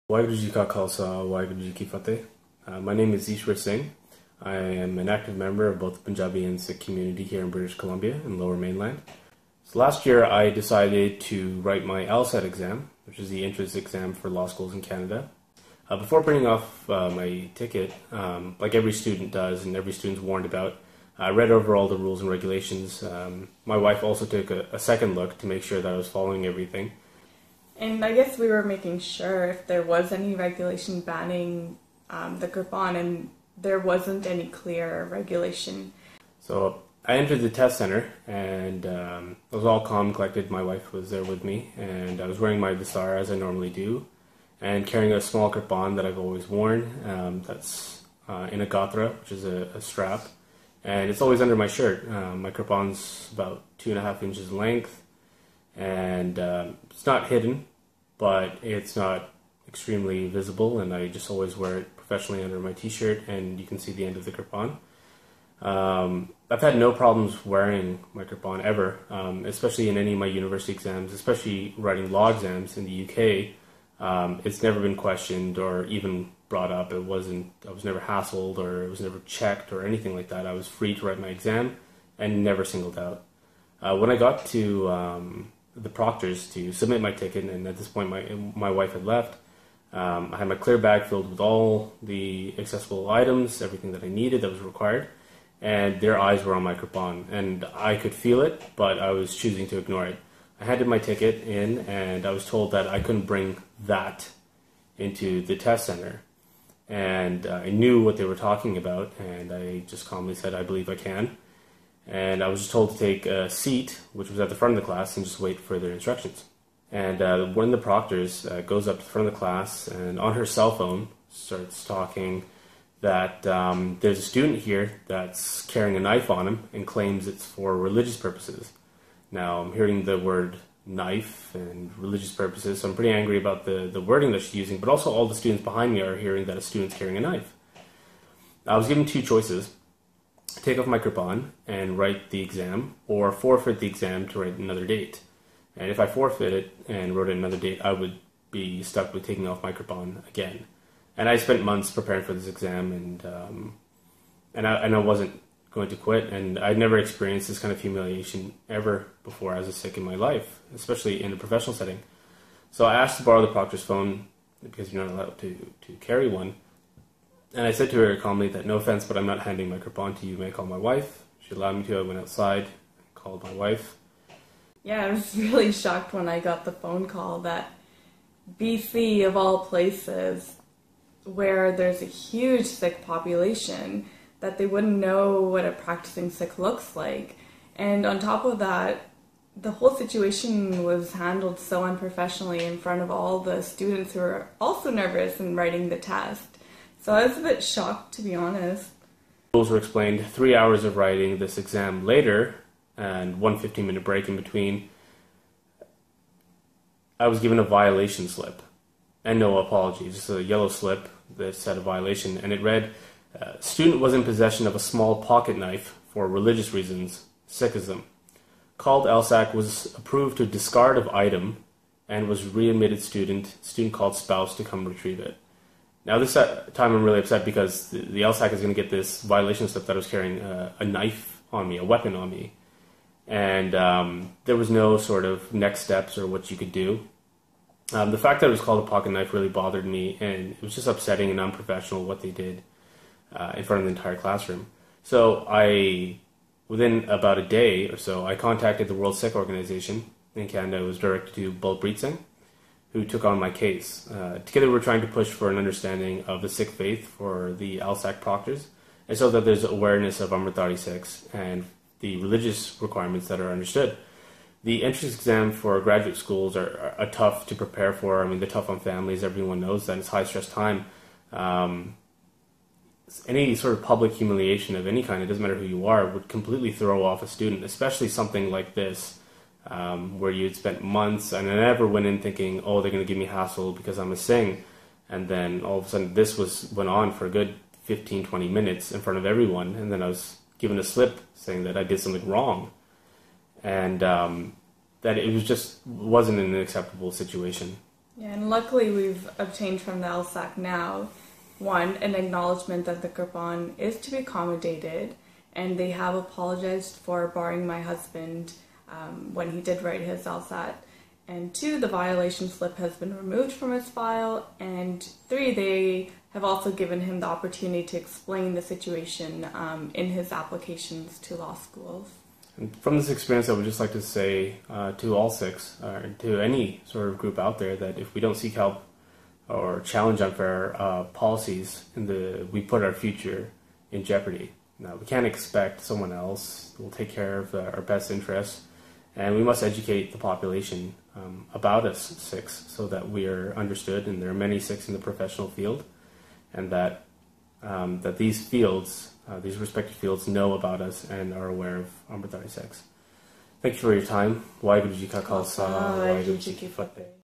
Waheguru Ji Ka Khalsa, Waheguru Ji Ki Fateh. My name is Ishwer Singh. I am an active member of both the Punjabi and Sikh community here in British Columbia and Lower Mainland. So last year I decided to write my LSAT exam, which is the entrance exam for law schools in Canada. Before printing off my ticket, like every student does and every student's warned about, I read over all the rules and regulations. My wife also took a second look to make sure that I was following everything. And I guess we were making sure if there was any regulation banning the Kirpan, and there wasn't any clear regulation. So I entered the test center, and I was all calm and collected. My wife was there with me, and I was wearing my Dasar as I normally do, and carrying a small Kirpan that I've always worn. That's in a gatra, which is a strap, and it's always under my shirt. My Kirpan's about 2.5 inches in length, and it's not hidden, but it's not extremely visible, and I just always wear it professionally under my t-shirt, and you can see the end of the Kirpan. I've had no problems wearing my Kirpan ever, especially in any of my university exams, especially writing law exams in the UK. It's never been questioned or even brought up. I was never hassled, or it was never checked or anything like that. I was free to write my exam and never singled out. When I got to the proctors to submit my ticket, and at this point my wife had left, I had my clear bag filled with all the accessible items, everything that I needed that was required, and their eyes were on my Kirpan, and I could feel it, but I was choosing to ignore it. I handed my ticket in, and I was told that I couldn't bring that into the test center, and I knew what they were talking about, and I just calmly said, I believe I can. And I was just told to take a seat, which was at the front of the class, and just wait for their instructions. And one of the proctors goes up to the front of the class, and on her cell phone starts talking that there's a student here that's carrying a knife on him and claims it's for religious purposes. Now, I'm hearing the word knife and religious purposes, so I'm pretty angry about the wording that she's using, but also all the students behind me are hearing that a student's carrying a knife. I was given two choices: take off my Kirpan and write the exam, or forfeit the exam to write another date. And if I forfeit it and wrote another date, I would be stuck with taking off my Kirpan again. And I spent months preparing for this exam, and I wasn't going to quit. And I'd never experienced this kind of humiliation ever before as a Sikh in my life, especially in a professional setting. So I asked to borrow the proctor's phone because you're not allowed to carry one. And I said to her calmly that, no offense, but I'm not handing my Kirpan to you. May I call my wife? She allowed me to. I went outside, called my wife. Yeah, I was really shocked when I got the phone call that BC, of all places, where there's a huge Sikh population, that they wouldn't know what a practicing Sikh looks like. And on top of that, the whole situation was handled so unprofessionally in front of all the students who were also nervous in writing the test. So I was a bit shocked, to be honest. Rules were explained. 3 hours of writing this exam later, and one 15-minute break in between, I was given a violation slip. And no apology, just a yellow slip that said a violation. And it read, student was in possession of a small pocket knife for religious reasons, Sikhism. Called LSAC, was approved to discard of item, and was readmitted student called spouse to come retrieve it. Now this time I'm really upset because the LSAC is going to get this violation slip that I was carrying a knife on me, a weapon on me. And there was no sort of next steps or what you could do. The fact that it was called a pocket knife really bothered me, and it was just upsetting and unprofessional what they did in front of the entire classroom. So within about a day or so, I contacted the World Sikh Organization in Canada. It was directed to Balpreet Singh, who took on my case. Together we're trying to push for an understanding of the Sikh faith for the LSAC proctors, and so that there's awareness of Amritdhari Sikhs and the religious requirements that are understood. The entrance exam for graduate schools are tough to prepare for. I mean, they're tough on families. Everyone knows that. It's high-stress time. Any sort of public humiliation of any kind, it doesn't matter who you are, would completely throw off a student, especially something like this, where you'd spent months, and I never went in thinking, oh, they're going to give me hassle because I'm a Singh. And then all of a sudden this went on for a good 15, 20 minutes in front of everyone, and then I was given a slip saying that I did something wrong, and that it wasn't an acceptable situation. Yeah, and luckily we've obtained from the LSAC now, one, an acknowledgement that the Kirpan is to be accommodated, and they have apologized for barring my husband when he did write his LSAT. And two, the violation slip has been removed from his file. And three, they have also given him the opportunity to explain the situation in his applications to law schools. And from this experience, I would just like to say to all Sikhs, or to any sort of group out there, that if we don't seek help or challenge unfair policies, we put our future in jeopardy. Now, we can't expect someone else will take care of our best interests, and we must educate the population about us Sikhs so that we are understood, and there are many Sikhs in the professional field, and that these fields, these respective fields, know about us and are aware of Amritdhari Sikhs. Thank you for your time. Waheguru Ji Ka Khalsa, Waheguru Ji Ki Fateh.